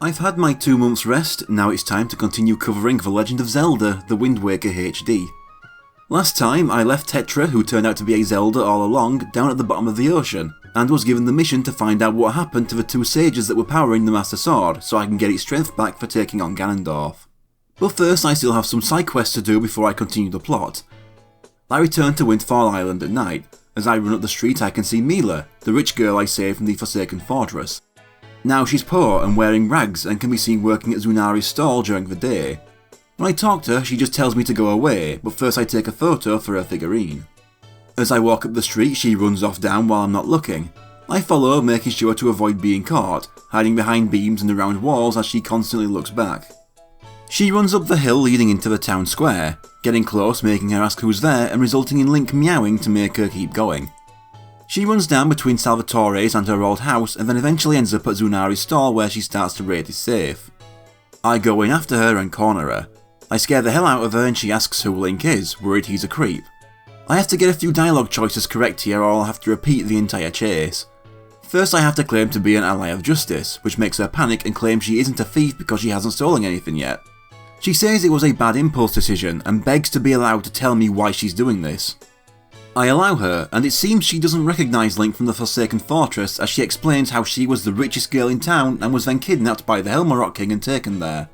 I've had my 2 months rest, now it's time to continue covering The Legend of Zelda: The Wind Waker HD. Last time I left Tetra, who turned out to be a Zelda all along, down at the bottom of the ocean, and was given the mission to find out what happened to the 2 sages that were powering the Master Sword, so I can get its strength back for taking on Ganondorf. But first I still have some side quests to do before I continue the plot. I return to Windfall Island at night. As I run up the street I can see Mila, the rich girl I saved from the Forsaken Fortress. Now she's poor and wearing rags and can be seen working at Zunari's stall during the day. When I talk to her she just tells me to go away, but first I take a photo for her figurine. As I walk up the street she runs off down while I'm not looking. I follow, making sure to avoid being caught, hiding behind beams and around walls as she constantly looks back. She runs up the hill leading into the town square, getting close making her ask who's there and resulting in Link meowing to make her keep going. She runs down between Salvatore's and her old house and then eventually ends up at Zunari's stall where she starts to raid his safe. I go in after her and corner her. I scare the hell out of her and she asks who Link is, worried he's a creep. I have to get a few dialogue choices correct here or I'll have to repeat the entire chase. First I have to claim to be an ally of justice, which makes her panic and claim she isn't a thief because she hasn't stolen anything yet. She says it was a bad impulse decision and begs to be allowed to tell me why she's doing this. I allow her, and it seems she doesn't recognise Link from the Forsaken Fortress as she explains how she was the richest girl in town and was then kidnapped by the Helmarok King and taken there.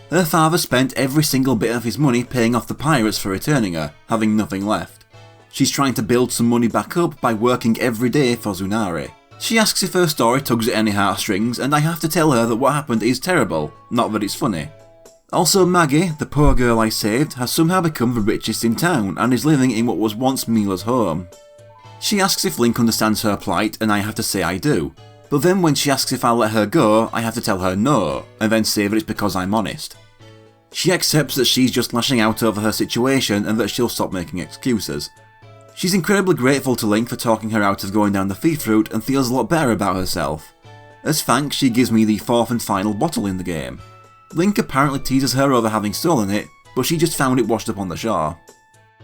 Her father spent every single bit of his money paying off the pirates for returning her, having nothing left. She's trying to build some money back up by working every day for Zunari. She asks if her story tugs at any heartstrings and I have to tell her that what happened is terrible, not that it's funny. Also Maggie, the poor girl I saved, has somehow become the richest in town and is living in what was once Mila's home. She asks if Link understands her plight and I have to say I do, but then when she asks if I'll let her go, I have to tell her no, and then say that it's because I'm honest. She accepts that she's just lashing out over her situation and that she'll stop making excuses. She's incredibly grateful to Link for talking her out of going down the thief route and feels a lot better about herself. As thanks, she gives me the 4th and final bottle in the game. Link apparently teases her over having stolen it, but she just found it washed up on the shore.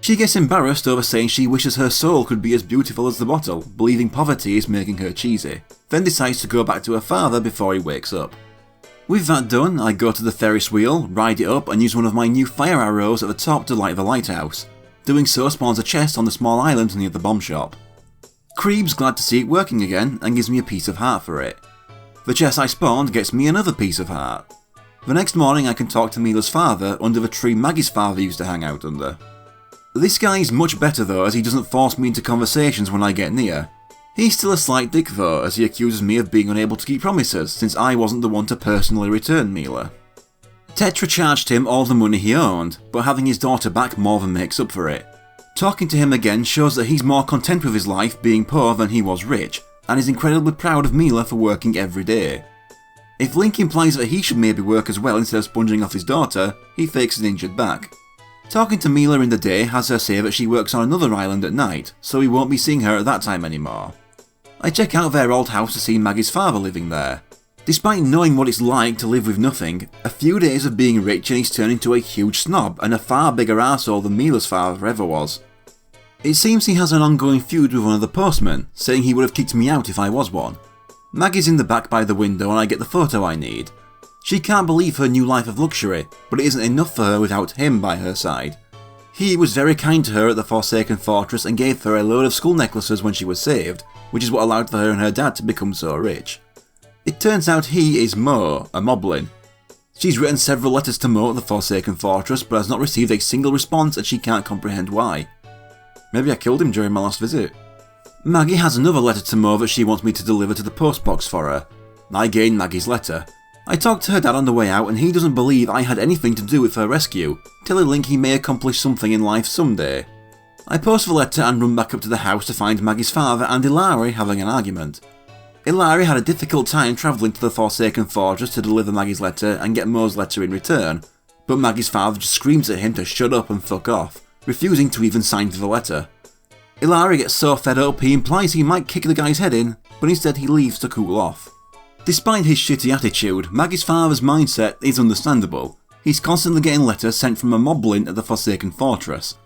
She gets embarrassed over saying she wishes her soul could be as beautiful as the bottle, believing poverty is making her cheesy, then decides to go back to her father before he wakes up. With that done, I go to the Ferris wheel, ride it up and use one of my new fire arrows at the top to light the lighthouse. Doing so spawns a chest on the small island near the bomb shop. Kreeb's glad to see it working again and gives me a piece of heart for it. The chest I spawned gets me another piece of heart. The next morning I can talk to Mila's father under the tree Maggie's father used to hang out under. This guy is much better though as he doesn't force me into conversations when I get near. He's still a slight dick though as he accuses me of being unable to keep promises since I wasn't the one to personally return Mila. Tetra charged him all the money he owned, but having his daughter back more than makes up for it. Talking to him again shows that he's more content with his life being poor than he was rich, and is incredibly proud of Mila for working every day. If Link implies that he should maybe work as well instead of sponging off his daughter, he fakes an injured back. Talking to Mila in the day has her say that she works on another island at night, so he won't be seeing her at that time anymore. I check out their old house to see Maggie's father living there. Despite knowing what it's like to live with nothing, a few days of being rich and he's turned into a huge snob and a far bigger arsehole than Mila's father ever was. It seems he has an ongoing feud with one of the postmen, saying he would have kicked me out if I was one. Maggie's in the back by the window and I get the photo I need. She can't believe her new life of luxury, but it isn't enough for her without him by her side. He was very kind to her at the Forsaken Fortress and gave her a load of skull necklaces when she was saved, which is what allowed for her and her dad to become so rich. It turns out he is Mo, a moblin. She's written several letters to Mo at the Forsaken Fortress but has not received a single response and she can't comprehend why. Maybe I killed him during my last visit. Maggie has another letter to Mo that she wants me to deliver to the postbox for her. I gain Maggie's letter. I talk to her dad on the way out and he doesn't believe I had anything to do with her rescue, telling Link he may accomplish something in life someday. I post the letter and run back up to the house to find Maggie's father and Ilari having an argument. Ilari had a difficult time travelling to the Forsaken Fortress to deliver Maggie's letter and get Mo's letter in return, but Maggie's father just screams at him to shut up and fuck off, refusing to even sign for the letter. Ilari gets so fed up he implies he might kick the guy's head in, but instead he leaves to cool off. Despite his shitty attitude, Maggie's father's mindset is understandable. He's constantly getting letters sent from a moblin at the Forsaken Fortress.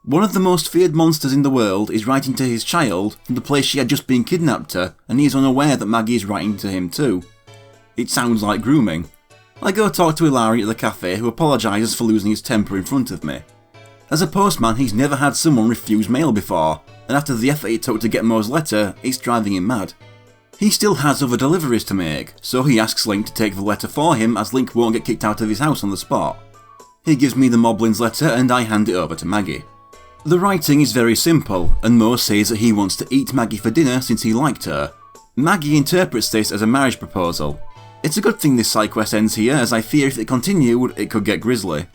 One of the most feared monsters in the world is writing to his child from the place she had just been kidnapped to, and he is unaware that Maggie is writing to him too. It sounds like grooming. I go talk to Ilari at the cafe, who apologises for losing his temper in front of me. As a postman, he's never had someone refuse mail before, and after the effort it took to get Mo's letter, it's driving him mad. He still has other deliveries to make, so he asks Link to take the letter for him as Link won't get kicked out of his house on the spot. He gives me the Moblins letter and I hand it over to Maggie. The writing is very simple, and Mo says that he wants to eat Maggie for dinner since he liked her. Maggie interprets this as a marriage proposal. It's a good thing this side quest ends here, as I fear if it continued, it could get grisly.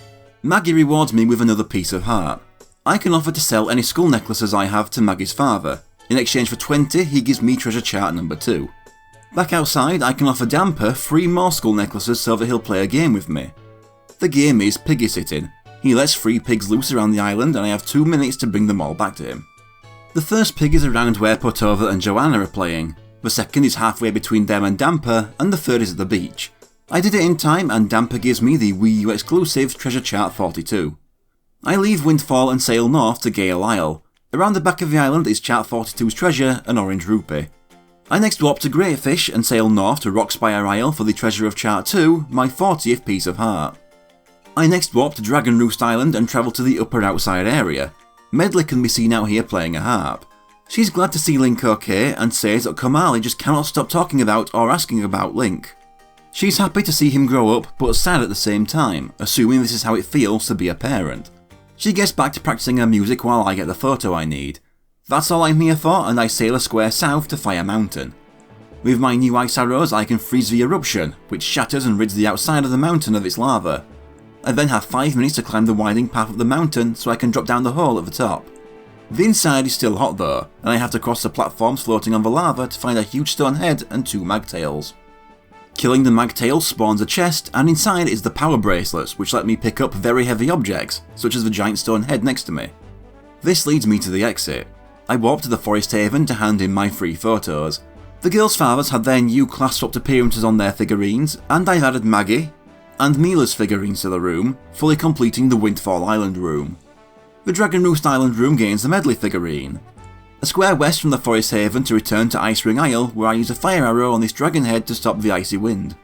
Maggie rewards me with another piece of heart. I can offer to sell any skull necklaces I have to Maggie's father. In exchange for 20, he gives me treasure chart number 2. Back outside, I can offer Damper 3 more skull necklaces so that he'll play a game with me. The game is piggy sitting. He lets 3 pigs loose around the island and I have 2 minutes to bring them all back to him. The first pig is around where Potova and Joanna are playing, the second is halfway between them and Damper, and the third is at the beach. I did it in time and Damper gives me the Wii U exclusive Treasure Chart 42. I leave Windfall and sail north to Gale Isle. Around the back of the island is Chart 42's treasure, an orange rupee. I next warp to Greatfish and sail north to Rockspire Isle for the treasure of Chart 2, my 40th piece of heart. I next warp to Dragon Roost Island and travel to the upper outside area. Medley can be seen out here playing a harp. She's glad to see Link okay and says that Komali just cannot stop talking about or asking about Link. She's happy to see him grow up but sad at the same time, assuming this is how it feels to be a parent. She gets back to practicing her music while I get the photo I need. That's all I'm here for, and I sail a square south to Fire Mountain. With my new ice arrows I can freeze the eruption, which shatters and rids the outside of the mountain of its lava. I then have 5 minutes to climb the winding path up the mountain so I can drop down the hole at the top. The inside is still hot though, and I have to cross the platforms floating on the lava to find a huge stone head and 2 magtails. Killing the magtails spawns a chest, and inside is the power bracelets, which let me pick up very heavy objects, such as the giant stone head next to me. This leads me to the exit. I warp to the Forest Haven to hand in my 3 photos. The girls' fathers had their new class-swapped appearances on their figurines, and I've added Maggie and Mila's figurines to the room, fully completing the Windfall Island room. The Dragon Roost Island room gains the Medley figurine. A square west from the Forest Haven to return to Ice Ring Isle, where I use a fire arrow on this dragon head to stop the icy wind.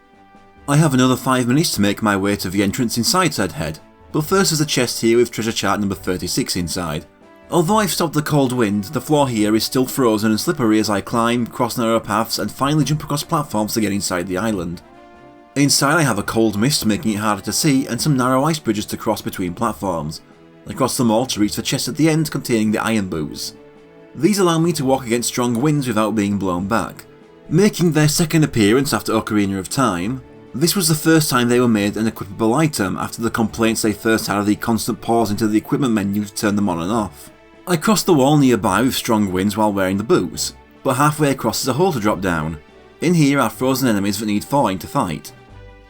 I have another 5 minutes to make my way to the entrance inside said head, but first there's a chest here with treasure chart number 36 inside. Although I've stopped the cold wind, the floor here is still frozen and slippery as I climb, cross narrow paths and finally jump across platforms to get inside the island. Inside I have a cold mist making it harder to see and some narrow ice bridges to cross between platforms. I cross them all to reach the chest at the end containing the iron boots. These allow me to walk against strong winds without being blown back. Making their second appearance after Ocarina of Time, this was the first time they were made an equipable item after the complaints they first had of the constant pause into the equipment menu to turn them on and off. I crossed the wall nearby with strong winds while wearing the boots, but halfway across is a hole to drop down. In here are frozen enemies that need thawing to fight.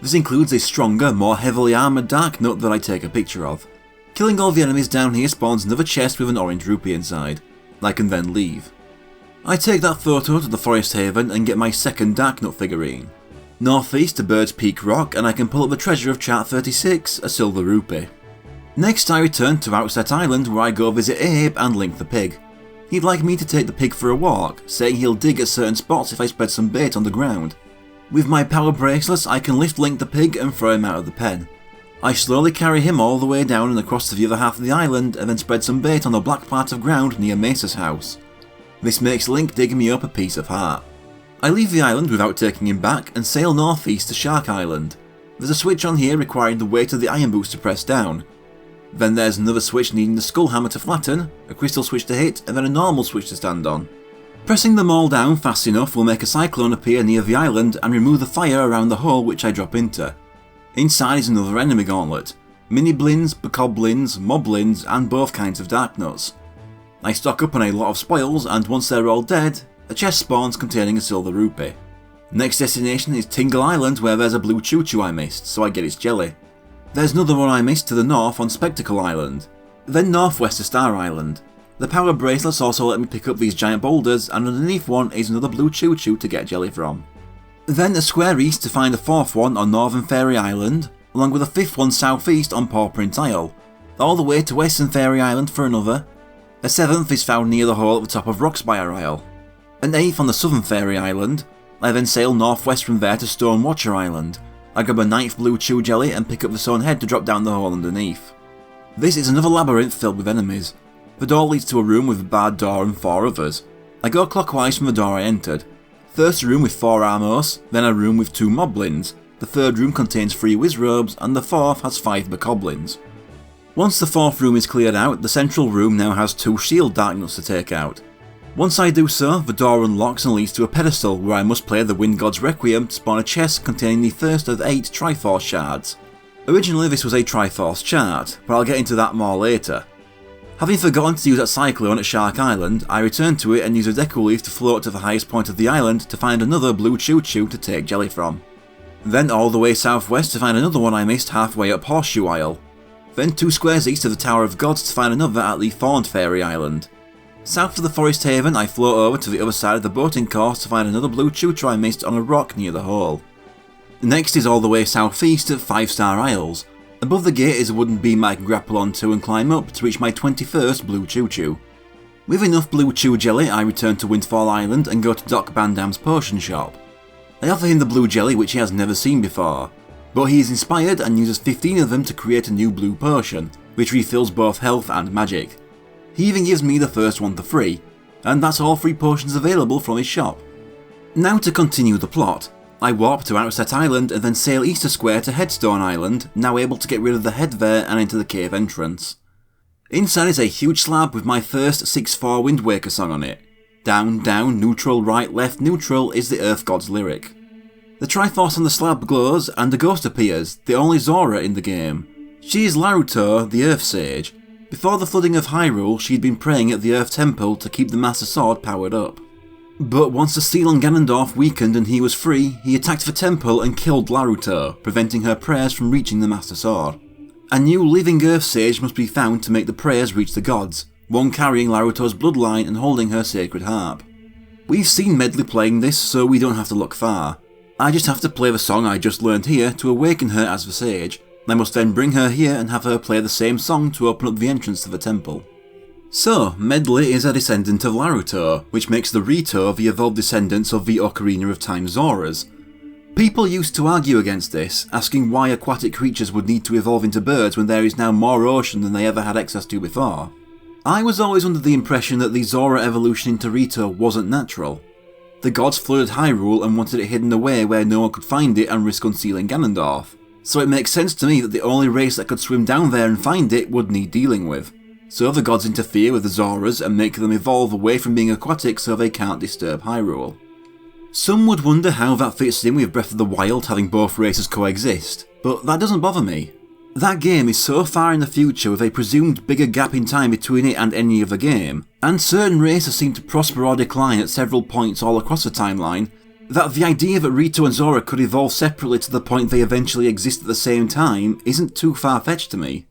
This includes a stronger, more heavily armoured Darknut that I take a picture of. Killing all the enemies down here spawns another chest with an orange rupee inside. I can then leave. I take that photo to the Forest Haven and get my second Darknut figurine. Northeast to Bird's Peak Rock and I can pull up the treasure of Chart 36, a silver rupee. Next I return to Outset Island where I go visit Abe and Link the pig. He'd like me to take the pig for a walk, saying he'll dig at certain spots if I spread some bait on the ground. With my power bracelets I can lift Link the pig and throw him out of the pen. I slowly carry him all the way down and across to the other half of the island and then spread some bait on the black part of ground near Mesa's house. This makes Link dig me up a piece of heart. I leave the island without taking him back and sail northeast to Shark Island. There's a switch on here requiring the weight of the iron boots to press down. Then there's another switch needing the skull hammer to flatten, a crystal switch to hit and then a normal switch to stand on. Pressing them all down fast enough will make a cyclone appear near the island and remove the fire around the hole which I drop into. Inside is another enemy gauntlet, mini-blins, bokoblins, moblins and both kinds of Darknuts. I stock up on a lot of spoils and once they're all dead, a chest spawns containing a silver rupee. Next destination is Tingle Island where there's a blue choo-choo I missed, so I get its jelly. There's another one I missed to the north on Spectacle Island. Then northwest to Star Island. The power bracelets also let me pick up these giant boulders and underneath one is another blue choo-choo to get jelly from. Then a square east to find a 4th one on Northern Fairy Island, along with a 5th one southeast on Paw Print Isle, all the way to Western Fairy Island for another. A 7th is found near the hole at the top of Rockspire Isle. An 8th on the Southern Fairy Island, I then sail northwest from there to Stonewatcher Island. I grab a 9th blue chew jelly and pick up the stone head to drop down the hole underneath. This is another labyrinth filled with enemies. The door leads to a room with a barred door and 4 others. I go clockwise from the door I entered. First a room with 4 Armos, then a room with 2 Moblins. The third room contains 3 Wizrobes, and the fourth has 5 Bokoblins. Once the 4th room is cleared out, the central room now has 2 Shield Darknuts to take out. Once I do so, the door unlocks and leads to a pedestal where I must play the Wind God's Requiem to spawn a chest containing the first of 8 Triforce shards. Originally this was a Triforce chart, but I'll get into that more later. Having forgotten to use that Cyclone at Shark Island, I return to it and use a Deku Leaf to float to the highest point of the island to find another blue Choo Choo to take jelly from. Then all the way southwest to find another one I missed halfway up Horseshoe Isle. Then 2 squares east of the Tower of Gods to find another at the Thorned Fairy Island. South of the Forest Haven I float over to the other side of the boating course to find another blue Choo Choo I missed on a rock near the hole. Next is all the way southeast at 5-Star Isles. Above the gate is a wooden beam I can grapple onto and climb up to reach my 21st blue Choo Choo. With enough blue Chew jelly I return to Windfall Island and go to Doc Bandam's potion shop. I offer him the blue jelly which he has never seen before, but he is inspired and uses 15 of them to create a new blue potion, which refills both health and magic. He even gives me the first one for free, and that's all 3 potions available from his shop. Now to continue the plot. I warp to Outset Island and then sail Easter Square to Headstone Island, now able to get rid of the head there and enter the cave entrance. Inside is a huge slab with my first 6/4 Wind Waker song on it. Down, down, neutral, right, left, neutral is the Earth God's lyric. The Triforce on the slab glows and a ghost appears, the only Zora in the game. She is Laruto, the Earth Sage. Before the flooding of Hyrule, she'd been praying at the Earth Temple to keep the Master Sword powered up. But once the seal on Ganondorf weakened and he was free, he attacked the temple and killed Laruto, preventing her prayers from reaching the Master Sword. A new living Earth Sage must be found to make the prayers reach the gods, one carrying Laruto's bloodline and holding her sacred harp. We've seen Medley playing this, so we don't have to look far. I just have to play the song I just learned here to awaken her as the Sage. I must then bring her here and have her play the same song to open up the entrance to the temple. So, Medley is a descendant of Laruto, which makes the Rito the evolved descendants of the Ocarina of Time Zoras. People used to argue against this, asking why aquatic creatures would need to evolve into birds when there is now more ocean than they ever had access to before. I was always under the impression that the Zora evolution into Rito wasn't natural. The gods flooded Hyrule and wanted it hidden away where no one could find it and risk unsealing Ganondorf. So it makes sense to me that the only race that could swim down there and find it would need dealing with. So the gods interfere with the Zoras and make them evolve away from being aquatic so they can't disturb Hyrule. Some would wonder how that fits in with Breath of the Wild having both races coexist, but that doesn't bother me. That game is so far in the future with a presumed bigger gap in time between it and any other game, and certain races seem to prosper or decline at several points all across the timeline, that the idea that Rito and Zora could evolve separately to the point they eventually exist at the same time isn't too far-fetched to me.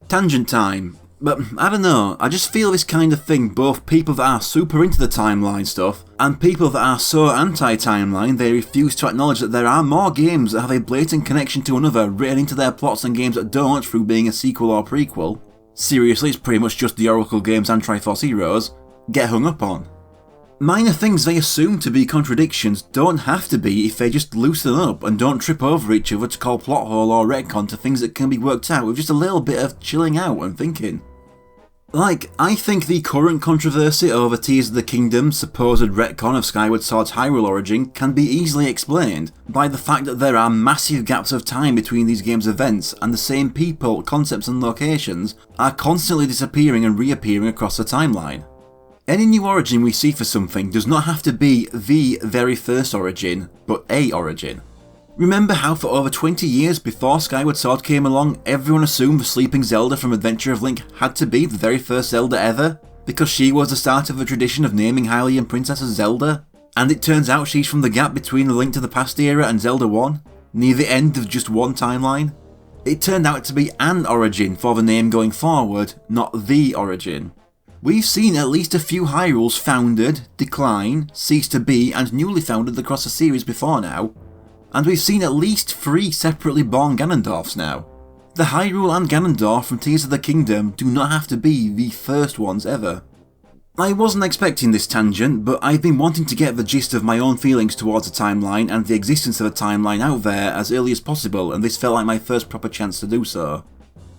Tangent time. But I don't know, I just feel this kind of thing both people that are super into the timeline stuff and people that are so anti-timeline they refuse to acknowledge that there are more games that have a blatant connection to another written into their plots than games that don't through being a sequel or prequel. Seriously, it's pretty much just the Oracle games and Triforce Heroes get hung up on. Minor things they assume to be contradictions don't have to be if they just loosen up and don't trip over each other to call plot hole or retcon to things that can be worked out with just a little bit of chilling out and thinking. Like, I think the current controversy over Tears of the Kingdom's supposed retcon of Skyward Sword's Hyrule origin can be easily explained by the fact that there are massive gaps of time between these games' events and the same people, concepts and locations are constantly disappearing and reappearing across the timeline. Any new origin we see for something does not have to be the very first origin, but a origin. Remember how for over 20 years before Skyward Sword came along, everyone assumed the Sleeping Zelda from Adventure of Link had to be the very first Zelda ever, because she was the start of a tradition of naming Hylian princesses Zelda? And it turns out she's from the gap between the Link to the Past era and Zelda 1, near the end of just one timeline. It turned out to be an origin for the name going forward, not the origin. We've seen at least a few Hyrules founded, decline, cease to be, and newly founded across the series before now, and we've seen at least 3 separately born Ganondorfs now. The Hyrule and Ganondorf from Tears of the Kingdom do not have to be the first ones ever. I wasn't expecting this tangent, but I've been wanting to get the gist of my own feelings towards a timeline and the existence of a timeline out there as early as possible, and this felt like my first proper chance to do so.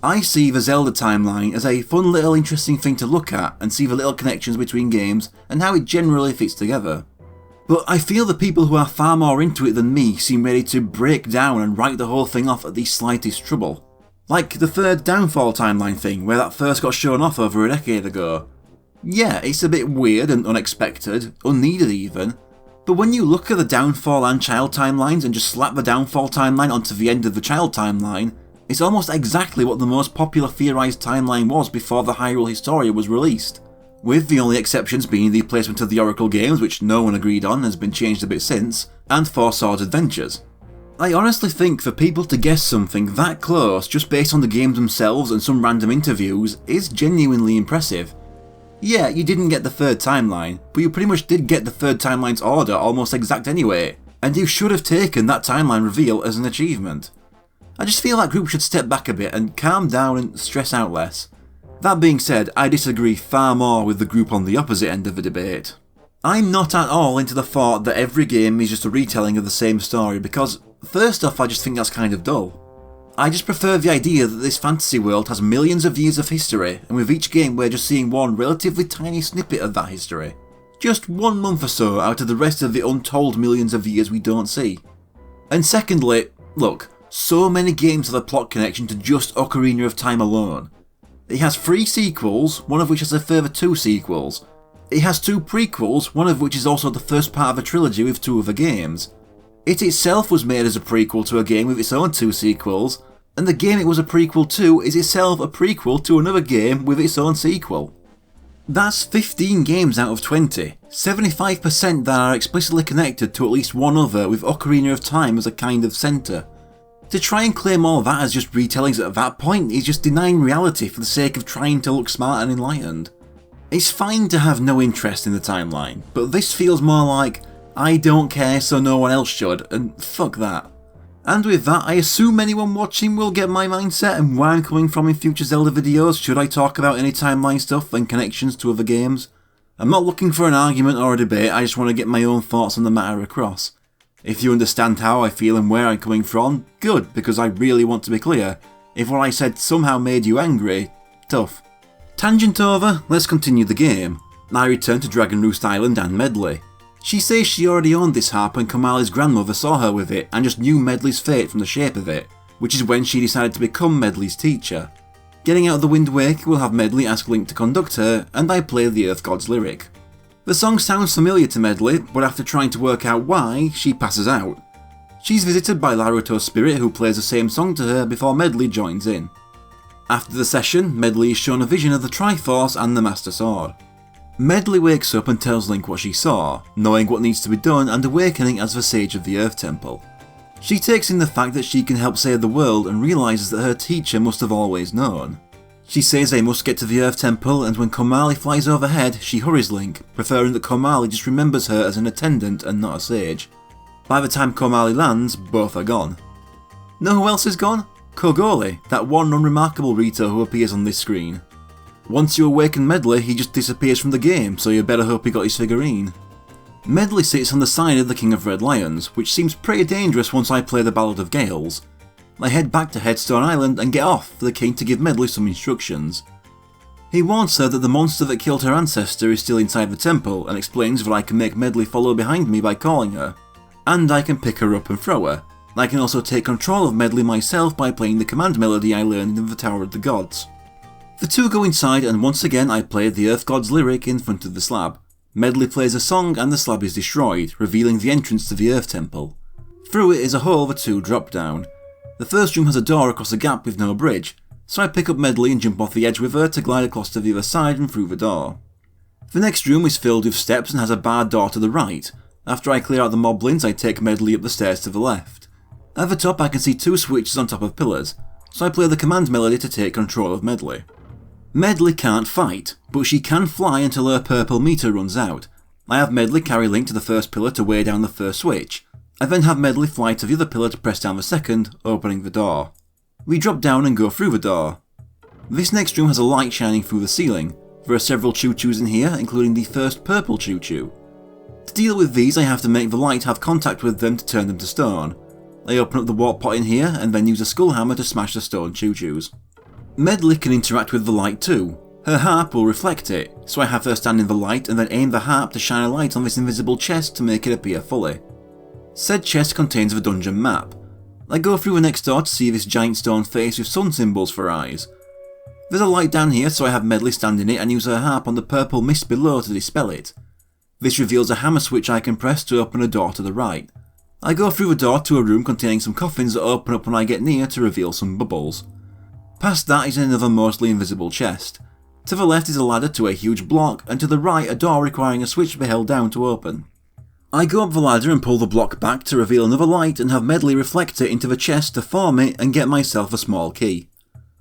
I see the Zelda timeline as a fun little interesting thing to look at and see the little connections between games and how it generally fits together. But I feel the people who are far more into it than me seem ready to break down and write the whole thing off at the slightest trouble. Like the third Downfall timeline thing, where that first got shown off over a decade ago. Yeah, it's a bit weird and unexpected, unneeded even, but when you look at the Downfall and Child timelines and just slap the Downfall timeline onto the end of the Child timeline, it's almost exactly what the most popular theorised timeline was before the Hyrule Historia was released, with the only exceptions being the placement of the Oracle games, which no one agreed on, has been changed a bit since, and Four Swords Adventures. I honestly think for people to guess something that close just based on the games themselves and some random interviews is genuinely impressive. Yeah, you didn't get the third timeline, but you pretty much did get the third timeline's order almost exact anyway, and you should have taken that timeline reveal as an achievement. I just feel that group should step back a bit and calm down and stress out less. That being said, I disagree far more with the group on the opposite end of the debate. I'm not at all into the thought that every game is just a retelling of the same story because, first off, I just think that's kind of dull. I just prefer the idea that this fantasy world has millions of years of history, and with each game we're just seeing one relatively tiny snippet of that history. Just 1 month or so out of the rest of the untold millions of years we don't see. And secondly, look, so many games have a plot connection to just Ocarina of Time alone. It has 3 sequels, one of which has a further 2 sequels. It has 2 prequels, one of which is also the first part of a trilogy with 2 other games. It itself was made as a prequel to a game with its own 2 sequels, and the game it was a prequel to is itself a prequel to another game with its own sequel. That's 15 games out of 20, 75% that are explicitly connected to at least one other with Ocarina of Time as a kind of centre. To try and claim all that as just retellings at that point is just denying reality for the sake of trying to look smart and enlightened. It's fine to have no interest in the timeline, but this feels more like, I don't care so no one else should, and fuck that. And with that, I assume anyone watching will get my mindset and where I'm coming from in future Zelda videos should I talk about any timeline stuff and connections to other games. I'm not looking for an argument or a debate, I just want to get my own thoughts on the matter across. If you understand how I feel and where I'm coming from, good, because I really want to be clear. If what I said somehow made you angry, tough. Tangent over, let's continue the game. I return to Dragon Roost Island and Medli. She says she already owned this harp when Komali's grandmother saw her with it and just knew Medli's fate from the shape of it, which is when she decided to become Medli's teacher. Getting out of the Wind Waker will have Medli ask Link to conduct her, and I play the Earth God's lyric. The song sounds familiar to Medli, but after trying to work out why, she passes out. She's visited by Laruto's spirit who plays the same song to her before Medli joins in. After the session, Medli is shown a vision of the Triforce and the Master Sword. Medli wakes up and tells Link what she saw, knowing what needs to be done and awakening as the Sage of the Earth Temple. She takes in the fact that she can help save the world and realises that her teacher must have always known. She says they must get to the Earth Temple, and when Komali flies overhead, she hurries Link, preferring that Komali just remembers her as an attendant and not a sage. By the time Komali lands, both are gone. Know who else is gone? Kogoli, that one unremarkable Rito who appears on this screen. Once you awaken Medli, he just disappears from the game, so you better hope he got his figurine. Medli sits on the side of the King of Red Lions, which seems pretty dangerous once I play the Ballad of Gales. I head back to Headstone Island and get off for the King to give Medli some instructions. He warns her that the monster that killed her ancestor is still inside the temple and explains that I can make Medli follow behind me by calling her. And I can pick her up and throw her. I can also take control of Medli myself by playing the command melody I learned in the Tower of the Gods. The two go inside and once again I play the Earth God's lyric in front of the slab. Medli plays a song and the slab is destroyed, revealing the entrance to the Earth Temple. Through it is a hole the two drop down. The first room has a door across a gap with no bridge, so I pick up Medli and jump off the edge with her to glide across to the other side and through the door. The next room is filled with steps and has a barred door to the right. After I clear out the moblins, I take Medli up the stairs to the left. At the top I can see 2 switches on top of pillars, so I play the command melody to take control of Medli. Medli can't fight, but she can fly until her purple meter runs out. I have Medli carry Link to the first pillar to weigh down the first switch. I then have Medli fly to the other pillar to press down the second, opening the door. We drop down and go through the door. This next room has a light shining through the ceiling. There are several choo-choos in here, including the first purple choo-choo. To deal with these, I have to make the light have contact with them to turn them to stone. I open up the warp pot in here and then use a skull hammer to smash the stone choo-choos. Medley can interact with the light too. Her harp will reflect it, so I have her stand in the light and then aim the harp to shine a light on this invisible chest to make it appear fully. Said chest contains the dungeon map. I go through the next door to see this giant stone face with sun symbols for eyes. There's a light down here, so I have Medley stand in it and use her harp on the purple mist below to dispel it. This reveals a hammer switch I can press to open a door to the right. I go through the door to a room containing some coffins that open up when I get near to reveal some bubbles. Past that is another mostly invisible chest. To the left is a ladder to a huge block, and to the right a door requiring a switch to be held down to open. I go up the ladder and pull the block back to reveal another light and have Medley reflect it into the chest to form it and get myself a small key.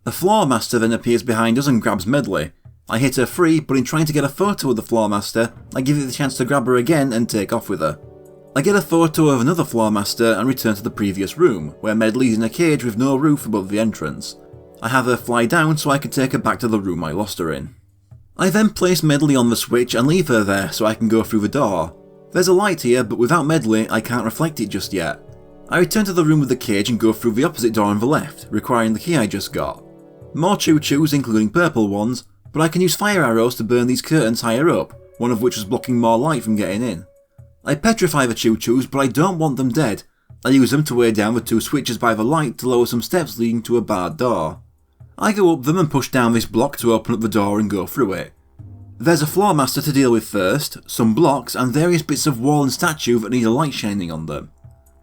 A floor master then appears behind us and grabs Medley. I hit her free, but in trying to get a photo of the floor master, I give it the chance to grab her again and take off with her. I get a photo of another floor master and return to the previous room, where Medley is in a cage with no roof above the entrance. I have her fly down so I can take her back to the room I lost her in. I then place Medley on the switch and leave her there so I can go through the door. There's a light here, but without Medley I can't reflect it just yet. I return to the room with the cage and go through the opposite door on the left, requiring the key I just got. More choo-choos, including purple ones, but I can use fire arrows to burn these curtains higher up, one of which was blocking more light from getting in. I petrify the choo-choos, but I don't want them dead. I use them to weigh down the two switches by the light to lower some steps leading to a barred door. I go up them and push down this block to open up the door and go through it. There's a floor master to deal with first, some blocks, and various bits of wall and statue that need a light shining on them.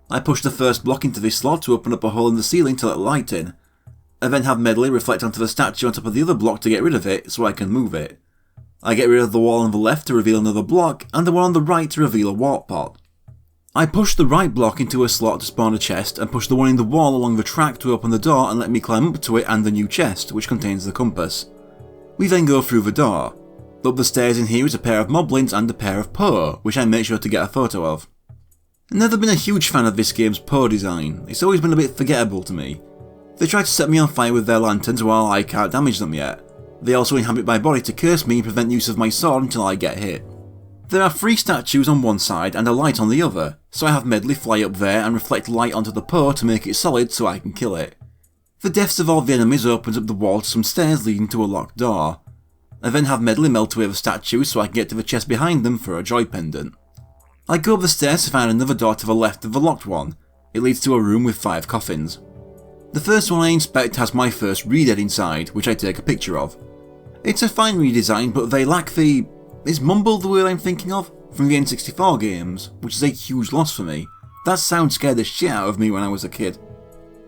I push the first block into this slot to open up a hole in the ceiling to let light in. I then have Medley reflect onto the statue on top of the other block to get rid of it, so I can move it. I get rid of the wall on the left to reveal another block, and the one on the right to reveal a warp pot. I push the right block into a slot to spawn a chest, and push the one in the wall along the track to open the door and let me climb up to it and the new chest, which contains the compass. We then go through the door. Up the stairs in here is a pair of moblins and a pair of Poe, which I make sure to get a photo of. I've never been a huge fan of this game's Poe design, it's always been a bit forgettable to me. They try to set me on fire with their lanterns while I can't damage them yet. They also inhabit my body to curse me and prevent use of my sword until I get hit. There are 3 statues on one side and a light on the other, so I have Medley fly up there and reflect light onto the Poe to make it solid so I can kill it. The deaths of all the enemies opens up the wall to some stairs leading to a locked door. I then have Medley melt away the statues so I can get to the chest behind them for a joy pendant. I go up the stairs to find another door to the left of the locked one. It leads to a room with 5 coffins. The first one I inspect has my first Redead inside, which I take a picture of. It's a fine redesign, but they lack the... Is Mumble the word I'm thinking of? From the N64 games, which is a huge loss for me. That sound scared the shit out of me when I was a kid.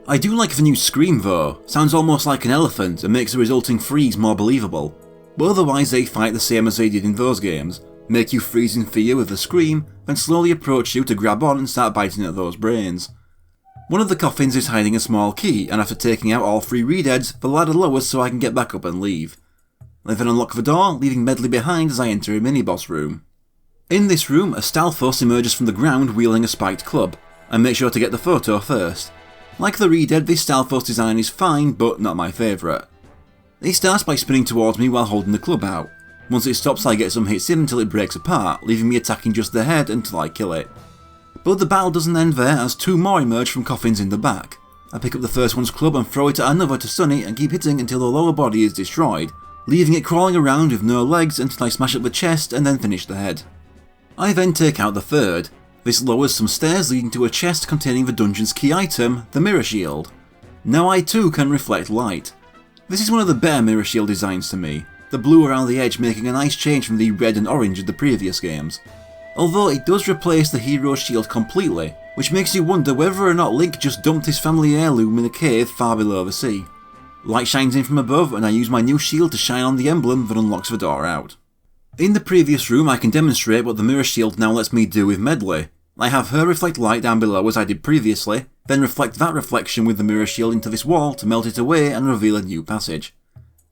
I do like the new scream though, sounds almost like an elephant and makes the resulting freeze more believable. But otherwise they fight the same as they did in those games, make you freeze in fear with the scream, then slowly approach you to grab on and start biting at those brains. One of the coffins is hiding a small key, and after taking out all 3 Redeads, the ladder lowers so I can get back up and leave. I then unlock the door, leaving Medley behind as I enter a mini-boss room. In this room, a Stalfos emerges from the ground wielding a spiked club. I make sure to get the photo first. Like the Redead, this Stalfos design is fine, but not my favourite. It starts by spinning towards me while holding the club out. Once it stops I get some hits in until it breaks apart, leaving me attacking just the head until I kill it. But the battle doesn't end there as 2 more emerge from coffins in the back. I pick up the first one's club and throw it at another to stun it and keep hitting until the lower body is destroyed, leaving it crawling around with no legs until I smash up the chest and then finish the head. I then take out the third. This lowers some stairs leading to a chest containing the dungeon's key item, the mirror shield. Now I too can reflect light. This is one of the better mirror shield designs to me, the blue around the edge making a nice change from the red and orange of the previous games. Although it does replace the hero's shield completely, which makes you wonder whether or not Link just dumped his family heirloom in a cave far below the sea. Light shines in from above and I use my new shield to shine on the emblem that unlocks the door out. In the previous room I can demonstrate what the mirror shield now lets me do with Medley. I have her reflect light down below as I did previously, then reflect that reflection with the mirror shield into this wall to melt it away and reveal a new passage.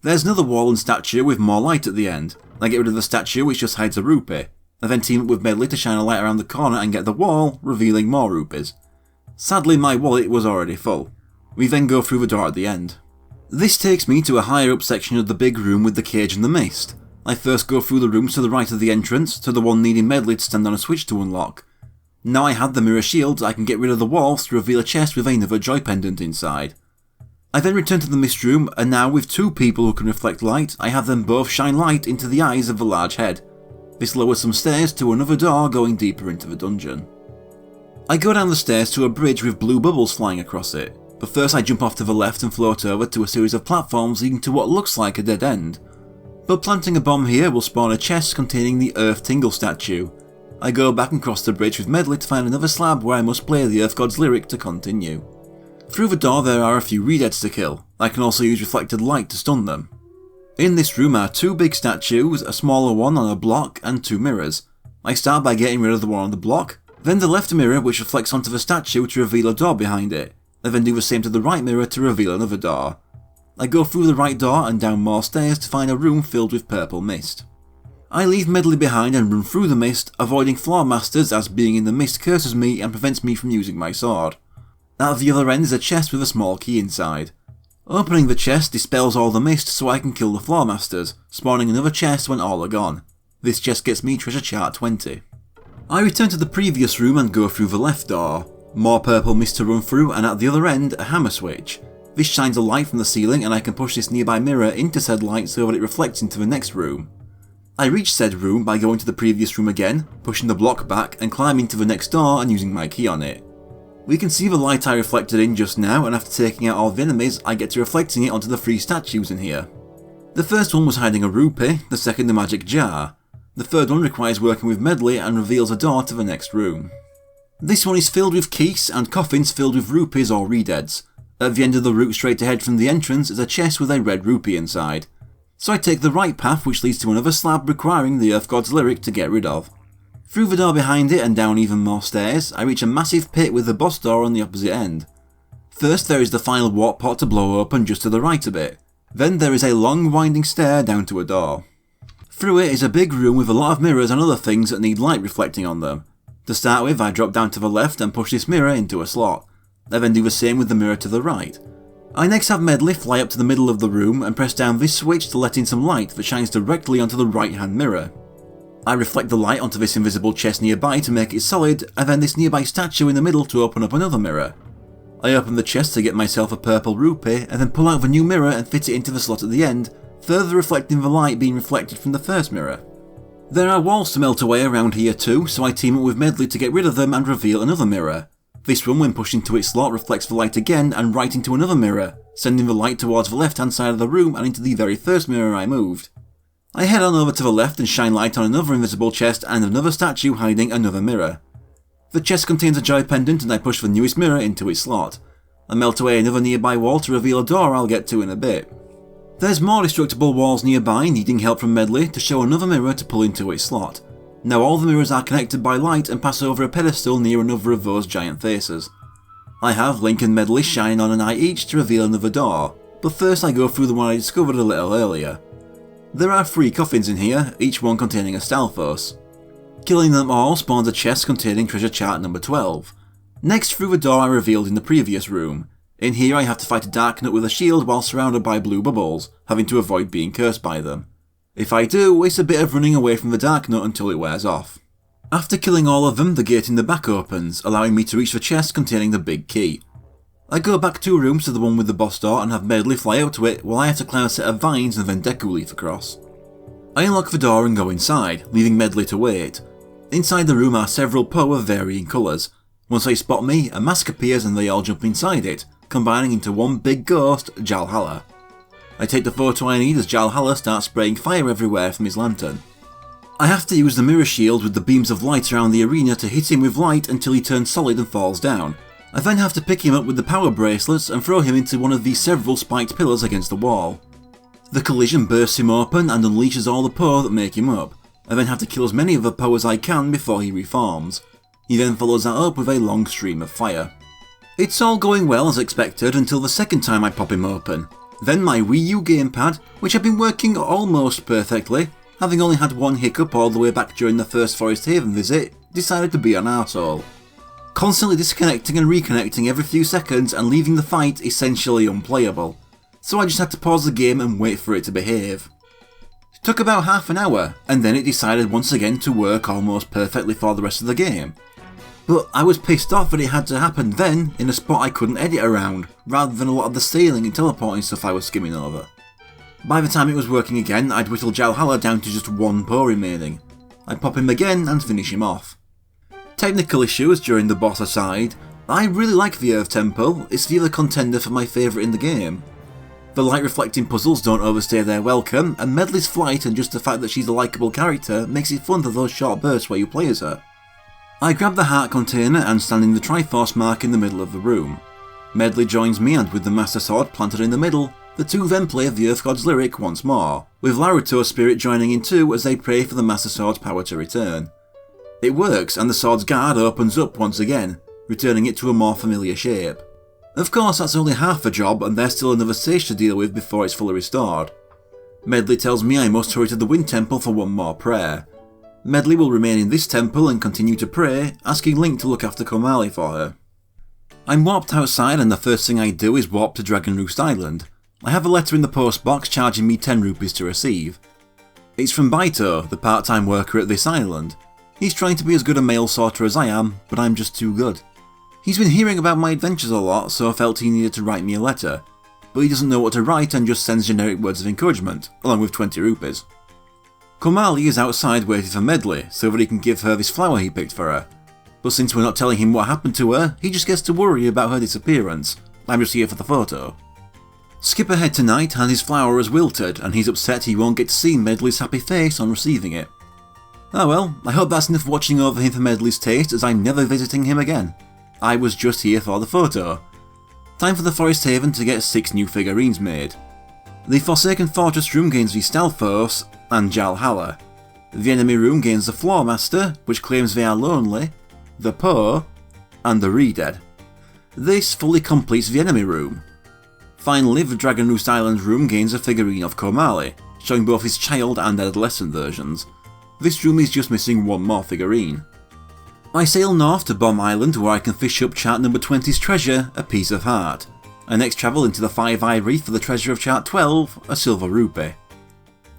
There's another wall and statue with more light at the end. I get rid of the statue which just hides a rupee. I then team up with Medley to shine a light around the corner and get the wall, revealing more rupees. Sadly my wallet was already full. We then go through the door at the end. This takes me to a higher up section of the big room with the cage and the mist. I first go through the rooms to the right of the entrance, to the one needing Medley to stand on a switch to unlock. Now I have the mirror shields, I can get rid of the walls to reveal a chest with another joy pendant inside. I then return to the mist room, and now with two people who can reflect light, I have them both shine light into the eyes of the large head. This lowers some stairs to another door going deeper into the dungeon. I go down the stairs to a bridge with blue bubbles flying across it, but first I jump off to the left and float over to a series of platforms leading to what looks like a dead end. But planting a bomb here will spawn a chest containing the Earth Tingle statue. I go back and cross the bridge with Medley to find another slab where I must play the Earth God's lyric to continue. Through the door there are a few Redeads to kill. I can also use reflected light to stun them. In this room are two big statues, a smaller one on a block, and two mirrors. I start by getting rid of the one on the block, then the left mirror which reflects onto the statue to reveal a door behind it. I then do the same to the right mirror to reveal another door. I go through the right door and down more stairs to find a room filled with purple mist. I leave Medley behind and run through the mist, avoiding Floor Masters as being in the mist curses me and prevents me from using my sword. At the other end is a chest with a small key inside. Opening the chest dispels all the mist so I can kill the Floor Masters, spawning another chest when all are gone. This chest gets me treasure chart 20. I return to the previous room and go through the left door. More purple mist to run through, and at the other end a hammer switch. This shines a light from the ceiling and I can push this nearby mirror into said light so that it reflects into the next room. I reach said room by going to the previous room again, pushing the block back and climbing to the next door and using my key on it. We can see the light I reflected in just now, and after taking out all the enemies I get to reflecting it onto the three statues in here. The first one was hiding a rupee, the second a magic jar. The third one requires working with Medley and reveals a door to the next room. This one is filled with keys and coffins filled with rupees or redeads. At the end of the route straight ahead from the entrance is a chest with a red rupee inside. So I take the right path which leads to another slab requiring the Earth God's lyric to get rid of. Through the door behind it and down even more stairs, I reach a massive pit with the boss door on the opposite end. First there is the final warp pot to blow open just to the right a bit. Then there is a long winding stair down to a door. Through it is a big room with a lot of mirrors and other things that need light reflecting on them. To start with, I drop down to the left and push this mirror into a slot. I then do the same with the mirror to the right. I next have Medley fly up to the middle of the room and press down this switch to let in some light that shines directly onto the right hand mirror. I reflect the light onto this invisible chest nearby to make it solid, and then this nearby statue in the middle to open up another mirror. I open the chest to get myself a purple rupee and then pull out the new mirror and fit it into the slot at the end, further reflecting the light being reflected from the first mirror. There are walls to melt away around here too, so I team up with Medley to get rid of them and reveal another mirror. This one, when pushed into its slot, reflects the light again and right into another mirror, sending the light towards the left hand side of the room and into the very first mirror I moved. I head on over to the left and shine light on another invisible chest and another statue hiding another mirror. The chest contains a joy pendant and I push the newest mirror into its slot. I melt away another nearby wall to reveal a door I'll get to in a bit. There's more destructible walls nearby needing help from Medley to show another mirror to pull into its slot. Now all the mirrors are connected by light and pass over a pedestal near another of those giant faces. I have Link and Medley shine on an eye each to reveal another door, but first I go through the one I discovered a little earlier. There are 3 coffins in here, each one containing a Stalfos. Killing them all spawns a chest containing treasure chart number 12. Next through the door I revealed in the previous room. In here I have to fight a Darknut with a shield while surrounded by blue bubbles, having to avoid being cursed by them. If I do, it's a bit of running away from the Darknut until it wears off. After killing all of them, the gate in the back opens, allowing me to reach the chest containing the big key. I go back 2 rooms to the one with the boss door and have Medley fly out to it while I have to climb a set of vines and then Deku leaf across. I unlock the door and go inside, leaving Medley to wait. Inside the room are several Po of varying colours. Once they spot me, a mask appears and they all jump inside it, combining into one big ghost, Jalhalla. I take the photo I need as Jalhalla starts spraying fire everywhere from his lantern. I have to use the mirror shield with the beams of light around the arena to hit him with light until he turns solid and falls down. I then have to pick him up with the power bracelets and throw him into one of these several spiked pillars against the wall. The collision bursts him open and unleashes all the Po that make him up. I then have to kill as many of the Po as I can before he reforms. He then follows that up with a long stream of fire. It's all going well as expected until the second time I pop him open. Then my Wii U gamepad, which had been working almost perfectly, having only had one hiccup all the way back during the first Forest Haven visit, decided to be an arsehole. Constantly disconnecting and reconnecting every few seconds and leaving the fight essentially unplayable. So I just had to pause the game and wait for it to behave. Took about half an hour, and then it decided once again to work almost perfectly for the rest of the game. But I was pissed off that it had to happen then in a spot I couldn't edit around, rather than a lot of the sailing and teleporting stuff I was skimming over. By the time it was working again, I'd whittled Jalhalla down to just one Poe remaining. I'd pop him again and finish him off. Technical issues during the boss aside, I really like the Earth Temple. It's the other contender for my favourite in the game. The light reflecting puzzles don't overstay their welcome, and Medli's flight and just the fact that she's a likeable character makes it fun for those short bursts where you play as her. I grab the heart container and stand in the Triforce mark in the middle of the room. Medli joins me, and with the Master Sword planted in the middle, the two then play the Earth God's lyric once more, with Laruto's spirit joining in too as they pray for the Master Sword's power to return. It works, and the sword's guard opens up once again, returning it to a more familiar shape. Of course, that's only half the job, and there's still another stage to deal with before it's fully restored. Medli tells me I must hurry to the Wind Temple for one more prayer. Medli will remain in this temple and continue to pray, asking Link to look after Komali for her. I'm warped outside, and the first thing I do is warp to Dragon Roost Island. I have a letter in the post box charging me 10 rupees to receive. It's from Baito, the part-time worker at this island. He's trying to be as good a mail sorter as I am, but I'm just too good. He's been hearing about my adventures a lot, so I felt he needed to write me a letter. But he doesn't know what to write and just sends generic words of encouragement, along with 20 rupees. Komali is outside waiting for Medli, so that he can give her this flower he picked for her. But since we're not telling him what happened to her, he just gets to worry about her disappearance. I'm just here for the photo. Skip ahead to night, and his flower has wilted, and he's upset he won't get to see Medli's happy face on receiving it. Oh well, I hope that's enough watching over him for Medli's taste, as I'm never visiting him again. I was just here for the photo. Time for the Forest Haven to get 6 new figurines made. The Forsaken Fortress room gains the Stalfos and Jalhalla. The enemy room gains the Floor Master, which claims they are lonely, the Poe, and the Redead. This fully completes the enemy room. Finally, the Dragon Roost Island room gains a figurine of Komali, showing both his child and adolescent versions. This room is just missing one more figurine. I sail north to Bomb Island, where I can fish up chart number 20's treasure, a piece of heart. I next travel into the Five Eye Reef for the treasure of chart 12, a silver rupee.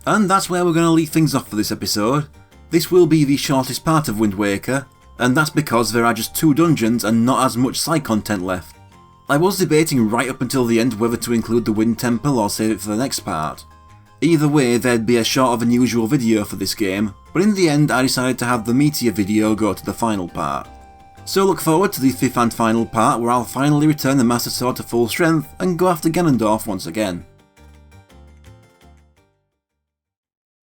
And that's where we're going to leave things off for this episode. This will be the shortest part of Wind Waker, and that's because there are just 2 dungeons and not as much side content left. I was debating right up until the end whether to include the Wind Temple or save it for the next part. Either way, there'd be a shorter than usual video for this game, but in the end I decided to have the meatier video go to the final part. So look forward to the 5th and final part, where I'll finally return the Master Sword to full strength and go after Ganondorf once again.